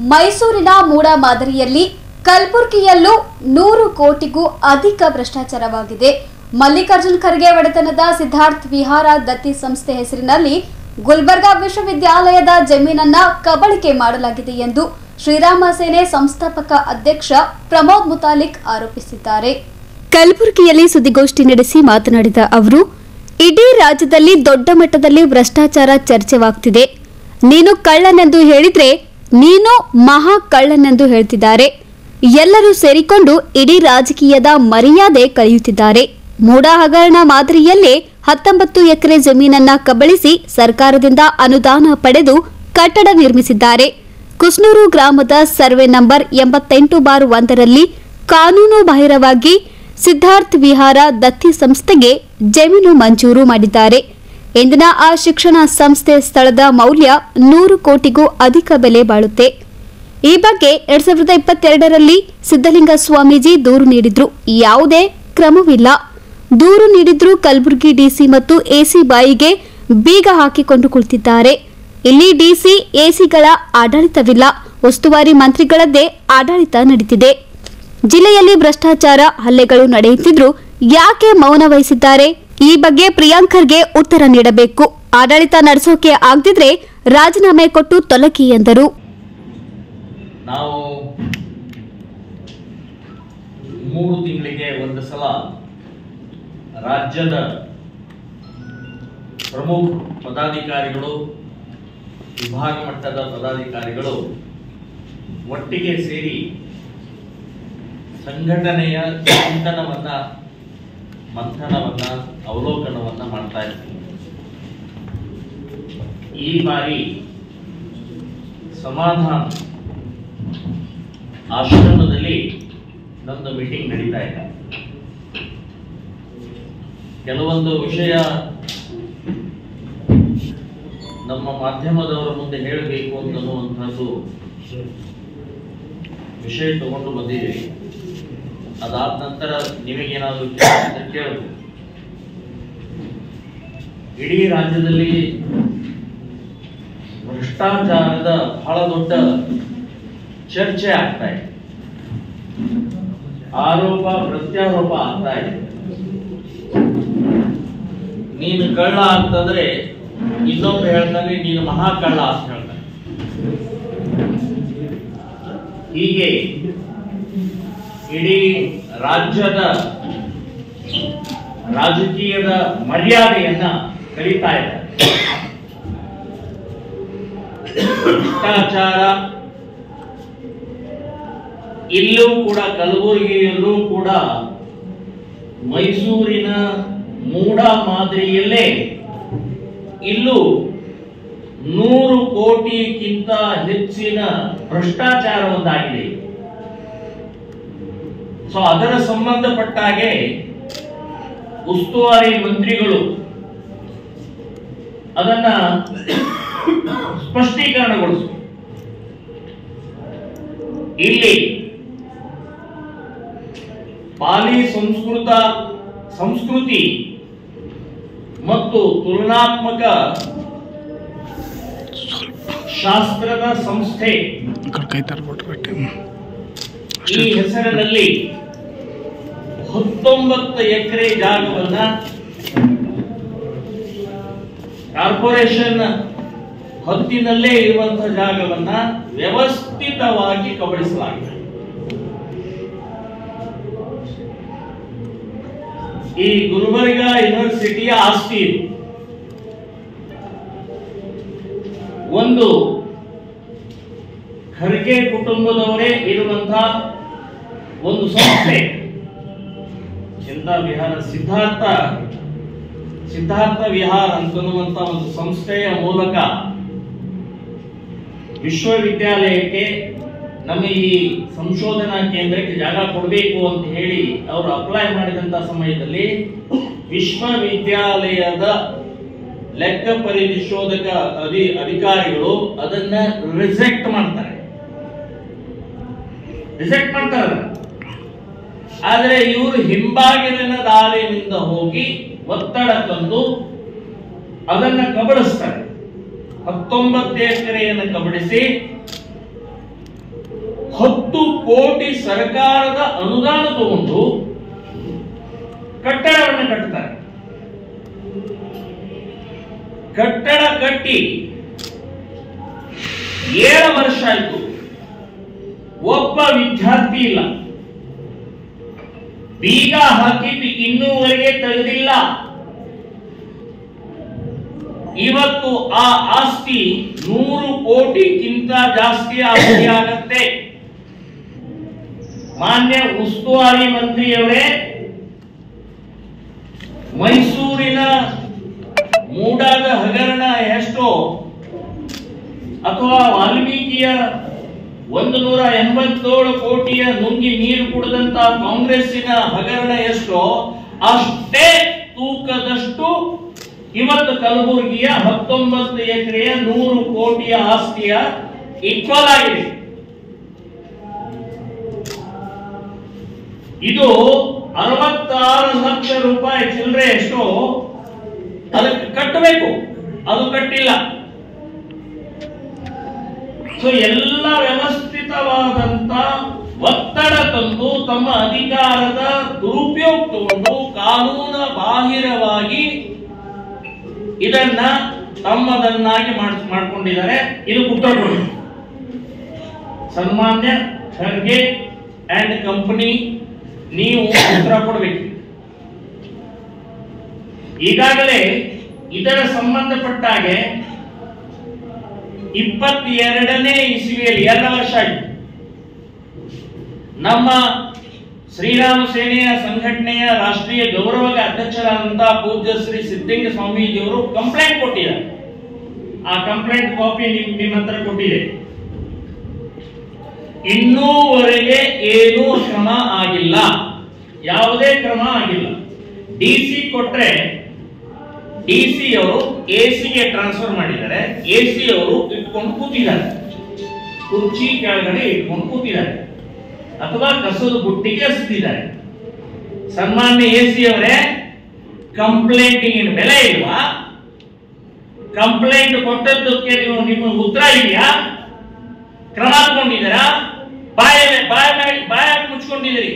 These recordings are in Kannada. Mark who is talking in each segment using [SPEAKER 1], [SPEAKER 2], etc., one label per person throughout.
[SPEAKER 1] ಮೈಸೂರಿನ ಮೂಡ ಮಾದರಿಯಲ್ಲಿ ಕಲಬುರಗಿಯಲ್ಲೂ 100 ಕೋಟಿಗೂ ಅಧಿಕ ಭ್ರಷ್ಟಾಚಾರವಾಗಿದೆ. ಮಲ್ಲಿಕಾರ್ಜುನ್ ಖರ್ಗೆ ಒಡೆತನದ ಸಿದ್ಧಾರ್ಥ ವಿಹಾರ ದತ್ತಿ ಸಂಸ್ಥೆ ಹೆಸರಿನಲ್ಲಿ ಗುಲ್ಬರ್ಗಾ ವಿಶ್ವವಿದ್ಯಾಲಯದ ಜಮೀನನ್ನ ಕಬಳಿಕೆ ಮಾಡಲಾಗಿದೆ ಎಂದು ಶ್ರೀರಾಮ ಸೇನೆ ಸಂಸ್ಥಾಪಕ ಅಧ್ಯಕ್ಷ ಪ್ರಮೋದ್ ಮುತಾಲಿಕ್ ಆರೋಪಿಸಿದ್ದಾರೆ. ಕಲಬುರಗಿಯಲ್ಲಿ ಸುದ್ದಿಗೋಷ್ಠಿ ನಡೆಸಿ ಮಾತನಾಡಿದ ಅವರು, ಇಡೀ ರಾಜ್ಯದಲ್ಲಿ ದೊಡ್ಡ ಮಟ್ಟದಲ್ಲಿ ಭ್ರಷ್ಟಾಚಾರ ಚರ್ಚೆವಾಗ್ತಿದೆ. ನೀನು ಕಳ್ಳನೆಂದು ಹೇಳಿದ್ರೆ ನೀನು ಮಹಾ ಕಳ್ಳನೆಂದು ಹೇಳ್ತಿದ್ದಾರೆ. ಎಲ್ಲರೂ ಸೇರಿಕೊಂಡು ಇಡೀ ರಾಜಕೀಯದ ಮರ್ಯಾದೆ ಕಳೆಯುತ್ತಿದ್ದಾರೆ. ಮೂಡ ಹಗರಣ ಮಾದರಿಯಲ್ಲೇ 19 ಎಕರೆ ಜಮೀನನ್ನ ಕಬಳಿಸಿ ಸರ್ಕಾರದಿಂದ ಅನುದಾನ ಪಡೆದು ಕಟ್ಟಡ ನಿರ್ಮಿಸಿದ್ದಾರೆ. ಕುಸ್ನೂರು ಗ್ರಾಮದ ಸರ್ವೆ ನಂಬರ್ 88/1ರಲ್ಲಿ ಕಾನೂನು ಬಾಹಿರವಾಗಿ ಸಿದ್ಧಾರ್ಥ ವಿಹಾರ ದತ್ತಿ ಸಂಸ್ಥೆಗೆ ಜಮೀನು ಮಂಜೂರು ಮಾಡಿದ್ದಾರೆ. ಇಂದಿನ ಆ ಶಿಕ್ಷಣ ಸಂಸ್ಥೆ ಸ್ಥಳದ ಮೌಲ್ಯ 100 ಕೋಟಿಗೂ ಅಧಿಕ ಬೆಲೆ ಬಾಳುತ್ತೆ. ಈ ಬಗ್ಗೆ 2022ರಲ್ಲಿ ಸಿದ್ದಲಿಂಗ ಸ್ವಾಮೀಜಿ ದೂರು ನೀಡಿದ್ರು. ಯಾವುದೇ ಕ್ರಮವಿಲ್ಲ. ದೂರು ನೀಡಿದ್ರು ಕಲಬುರಗಿ ಡಿಸಿ ಮತ್ತು ಎಸಿ ಬಾಯಿಗೆ ಬೀಗ ಹಾಕಿಕೊಂಡು ಕುಳಿತಿದ್ದಾರೆ. ಇಲ್ಲಿ ಡಿಸಿ ಎಸಿಗಳ ಆಡಳಿತವಿಲ್ಲ. ಉಸ್ತುವಾರಿ ಮಂತ್ರಿಗಳದ್ದೇ ಆಡಳಿತ ನಡೀತಿದೆ. ಜಿಲ್ಲೆಯಲ್ಲಿ ಭ್ರಷ್ಟಾಚಾರ ಹಲ್ಲೆಗಳು ನಡೆಯುತ್ತಿದ್ರು ಯಾಕೆ ಮೌನ ವಹಿಸಿದ್ದಾರೆ? ಈ ಬಗ್ಗೆ ಪ್ರಿಯಾಂಕ್ ಖರ್ಗೆ ಉತ್ತರ ನೀಡಬೇಕು. ಆಡಳಿತ ನಡೆಸೋಕೆ ಆಗದಿದ್ರೆ ರಾಜೀನಾಮೆ ಕೊಟ್ಟು ತೊಲಗಿ ಎಂದರು.
[SPEAKER 2] ನಾವು 3 ತಿಂಗಳಿಗೆ ಒಂದು ಸಲ ರಾಜ್ಯದ ಪ್ರಮುಖ ಪದಾಧಿಕಾರಿಗಳು, ವಿಭಾಗ ಮಟ್ಟದ ಪದಾಧಿಕಾರಿಗಳು ಒಟ್ಟಿಗೆ ಸೇರಿ ಸಂಘಟನೆಯ ಮಂಥನವನ್ನ ಅವಲೋಕನವನ್ನ ಮಾಡ್ತಾ ಇರ್ತೀವಿ. ಈ ಬಾರಿ ಸಮಾಧಾನ ಆಶ್ರಮದಲ್ಲಿ ನಮ್ಮದು ಮೀಟಿಂಗ್ ನಡೀತಾ ಇದೆ. ಕೆಲವೊಂದು ವಿಷಯ ನಮ್ಮ ಮಾಧ್ಯಮದವರ ಮುಂದೆ ಹೇಳಬೇಕು ಅನ್ನುವಂಥದ್ದು ವಿಷಯ ತಗೊಂಡು ಬಂದಿದ್ದೀವಿ. ಅದಾದ ನಂತರ ನಿಮಗೇನಾದರೂ ಕೇಳಬೇಕು. ಇಡೀ ರಾಜ್ಯದಲ್ಲಿ ಭ್ರಷ್ಟಾಚಾರದ ಬಹಳ ದೊಡ್ಡ ಚರ್ಚೆ ಆಗ್ತಾ ಇದೆ. ಆರೋಪ ಪ್ರತ್ಯಾರೋಪ ಆಗ್ತಾ ಇದೆ. ನೀನು ಕಳ್ಳ ಅಂತಂದ್ರೆ ಇನ್ನೊಬ್ರು ಹೇಳ್ತಾನೆ ನೀನು ಮಹಾ ಕಳ್ಳ ಅಂತ ಹೇಳ್ತಾನೆ. ಹೀಗೆ ಇಡೀ ರಾಜ್ಯದ ರಾಜಕೀಯದ ಮರ್ಯಾದೆಯನ್ನ ಕಳೀತಾ ಇದೆ. ಭ್ರಷ್ಟಾಚಾರ ಇಲ್ಲೂ ಕೂಡ, ಕಲಬುರಗಿಯಲ್ಲೂ ಕೂಡ ಮೈಸೂರಿನ ಮೂಡ ಮಾದರಿಯಲ್ಲೇ ಇಲ್ಲೂ 100 ಕೋಟಿಗಿಂತ ಹೆಚ್ಚಿನ ಭ್ರಷ್ಟಾಚಾರ ಒಂದಾಗಿದೆ. ಸೊ ಅದರ ಸಂಬಂಧಪಟ್ಟ ಹಾಗೆ ಉಸ್ತುವಾರಿ ಮಂತ್ರಿಗಳು ಅದನ್ನ ಸ್ಪಷ್ಟೀಕರಣಗೊಳಿಸಬೇಕು. ಇಲ್ಲಿ ಪಾಲಿ ಸಂಸ್ಕೃತಿ ಮತ್ತು ತುಲನಾತ್ಮಕ ಶಾಸ್ತ್ರದ ಸಂಸ್ಥೆ ಈ ಹೆಸರಿನಲ್ಲಿ 19 ಎಕರೆ ಜಾಗವನ್ನ ಕಾರ್ಪೊರೇಷನ್ ಹದ್ದಿನಲ್ಲೇ ಇರುವಂತಹ ಜಾಗವನ್ನ ವ್ಯವಸ್ಥಿತವಾಗಿ ಕಬಳಿಸಲಾಗಿದೆ. ಈ ಗುಲ್ಬರ್ಗಾ ಯೂನಿವರ್ಸಿಟಿಯ ಆಸ್ತಿ ಇದು. ಒಂದು ಖರ್ಗೆ ಕುಟುಂಬದವರೇ ಇರುವಂತಹ ಒಂದು ಸಂಸ್ಥೆ ವಿಹಾರ ಸಿದ್ಧಾರ್ಥ ವಿಹಾರ ಅಂತನ್ನುವಂತ ಒಂದು ಸಂಸ್ಥೆಯ ಮೂಲಕ ವಿಶ್ವವಿದ್ಯಾಲಯಕ್ಕೆ ನಮ್ಮ ಈ ಸಂಶೋಧನಾ ಕೇಂದ್ರಕ್ಕೆ ಜಾಗ ಕೊಡಬೇಕು ಅಂತ ಹೇಳಿ ಅವರು ಅಪ್ಲೈ ಮಾಡಿದಂತ ಸಮಯದಲ್ಲಿ ವಿಶ್ವವಿದ್ಯಾಲಯದ ಲೆಕ್ಕ ಪರಿಶೋಧಕ ಅಧಿಕಾರಿಗಳು ಅದನ್ನ ರಿಜೆಕ್ಟ್ ಮಾಡ್ತಾರೆ. ಆದರೆ ಇವರು ಹಿಂಬಾಗಿಲಿನ ದಾರಿನಿಂದ ಹೋಗಿ ಒತ್ತಡ ತಂದು ಅದನ್ನ ಕಬಳಿಸ್ತಾರೆ. 19 ಎಕರೆಯನ್ನು ಕಬಳಿಸಿ 10 ಕೋಟಿ ಸರ್ಕಾರದ ಅನುದಾನ ತಗೊಂಡು ಕಟ್ಟಡವನ್ನು ಕಟ್ಟುತ್ತಾರೆ. ಕಟ್ಟಡ ಕಟ್ಟಿ 7 ವರ್ಷ ಆಯ್ತು, ಒಬ್ಬ ವಿದ್ಯಾರ್ಥಿ ಇಲ್ಲ. ಬೀಗ ಹಾಕಿದ್ದು ಇನ್ನೂವರೆಗೆ ತೆಗೆದಿಲ್ಲ. ಇವತ್ತು ಆ ಆಸ್ತಿ 100 ಕೋಟಿಗಿಂತ ಜಾಸ್ತಿ ಆಸ್ತಿ ಆಗತ್ತೆ. ಮಾನ್ಯ ಉಸ್ತುವಾರಿ ಮಂತ್ರಿಯವರೇ, ಮೈಸೂರಿನ ಮೂಡಾದ ಹಗರಣ ಎಷ್ಟೋ ಅಥವಾ ವಾಲ್ಮೀಕಿಯ 187 ಕೋಟಿಯ ನುಂಗಿ ನೀರು ಕುಡಿದಂತ ಕಾಂಗ್ರೆಸ್ಸಿನ ಹಗರಣ ಎಷ್ಟೋ ಅಷ್ಟೇ ತೂಕದಷ್ಟು ಇವತ್ತು ಕಲಬುರಗಿಯ 19 ಎಕರೆಯ 100 ಕೋಟಿಯ ಆಸ್ತಿಯ ಈಕ್ವಲ್ ಆಗಿದೆ. ಇದು 66 ಲಕ್ಷ ರೂಪಾಯಿ ಚಿಲ್ಲರೆ ಎಷ್ಟೋ ಅದಕ್ಕೆ ಕಟ್ಟಬೇಕು, ಅದು ಕಟ್ಟಿಲ್ಲ. ಸೊ ಎಲ್ಲ ವ್ಯವಸ್ಥಿತವಾದಂತ ಒತ್ತಡ ತಂದು ತಮ್ಮ ಅಧಿಕಾರದ ದುರುಪಯೋಗ ತಗೊಂಡು ಕಾನೂನ ಬಾಹಿರವಾಗಿ ಇದನ್ನ ತಮ್ಮದನ್ನಾಗಿ ಮಾಡಿಕೊಂಡಿದ್ದಾರೆ. ಇದು ಉತ್ತರ ಕೊಡಿ. ಸನ್ಮಾನ್ಯ ಖರ್ಗೆ ಅಂಡ್ ಕಂಪನಿ, ನೀವು ಉತ್ತರ ಕೊಡಬೇಕು. ಈಗಾಗಲೇ ಇದರ ಸಂಬಂಧಪಟ್ಟ ಹಾಗೆ 22ನೇ ಇಸವಿಯಲ್ಲಿ 2 ವರ್ಷ ಆಯಿತು, ನಮ್ಮ ಶ್ರೀರಾಮ ಸೇನೆಯ ಸಂಘಟನೆಯ ರಾಷ್ಟ್ರೀಯ ಗೌರವದ ಅಧ್ಯಕ್ಷರಾದಂತಹ ಪೂಜ್ಯ ಶ್ರೀ ಸಿದ್ಧಲಿಂಗ ಸ್ವಾಮೀಜಿಯವರು ಕಂಪ್ಲೇಂಟ್ ಕೊಟ್ಟಿದ್ದಾರೆ. ಆ ಕಂಪ್ಲೇಂಟ್ ಕಾಪಿ ನಿಮ್ಮ ಹತ್ರ ಕೊಟ್ಟಿದೆ. ಇನ್ನೂವರೆಗೆ ಏನೂ ಕ್ರಮ ಆಗಿಲ್ಲ, ಯಾವುದೇ ಕ್ರಮ ಆಗಿಲ್ಲ. ಡಿಸಿ ಕೊಟ್ರೆ ಡಿಸಿ ಅವರು ಎಸಿಗೆ ಟ್ರಾನ್ಸ್ಫರ್ ಮಾಡಿದ್ದಾರೆ. ಎಸಿ ಅವರು ಇಟ್ಕೊಂಡು ಕೂತಿದ್ದಾರೆ, ಕುರ್ಚಿ ಕೆಳಗಡೆ ಇಟ್ಕೊಂಡು ಕೂತಿದ್ದಾರೆ ಅಥವಾ ಕಸದ ಬುಟ್ಟಿಗೆ ಎಸೆದಿದ್ದಾರೆ. ಸನ್ಮಾನ್ಯ ಎಸಿ ಅವರೇ, ಕಂಪ್ಲೇಂಟಿನ ಬೆಲೆ ಇಲ್ವಾ? ಕಂಪ್ಲೇಂಟ್ ಕೊಟ್ಟದ್ದಕ್ಕೆ ನಿಮ್ಮ ಉತ್ತರ ಇದೆಯಾ? ಕ್ರಮ ತಗೊಂಡಿದ್ದೀರಾ? ಬಾಯ ಮುಚ್ಕೊಂಡಿದ್ದೀರಿ.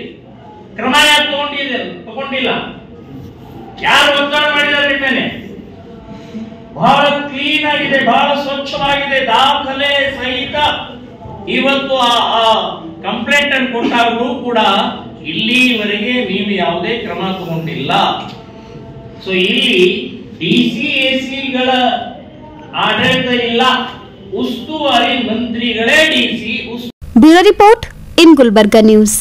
[SPEAKER 2] ಕ್ರಮ ಯಾಕೆ ತಗೊಂಡಿಲ್ಲ? ಯಾರು ಒತ್ತಡ ಮಾಡಿದ್ದಾರೆ ನಿಮ್ಮ ಮೇಲೆ? ಬಹಳ ಕ್ಲೀನ್ ಆಗಿದೆ, ಬಹಳ ಸ್ವಚ್ಛವಾಗಿದೆ, ದಾಖಲೆ ಸಹಿತ ಇವತ್ತು ಆ ಕಂಪ್ಲೇಂಟ್ ಅನ್ನು ಕೊಟ್ಟಾಗಲೂ ಕೂಡ ಇಲ್ಲಿವರೆಗೆ ನೀವು ಯಾವುದೇ ಕ್ರಮ ತಗೊಂಡಿಲ್ಲ. ಸೊ ಇಲ್ಲಿ ಡಿಸಿ ಎಸಿಗಳ ಆಡಳಿತ ಇಲ್ಲ, ಉಸ್ತುವಾರಿ ಮಂತ್ರಿಗಳೇ DC.
[SPEAKER 1] Bureau report in Gulbarga news.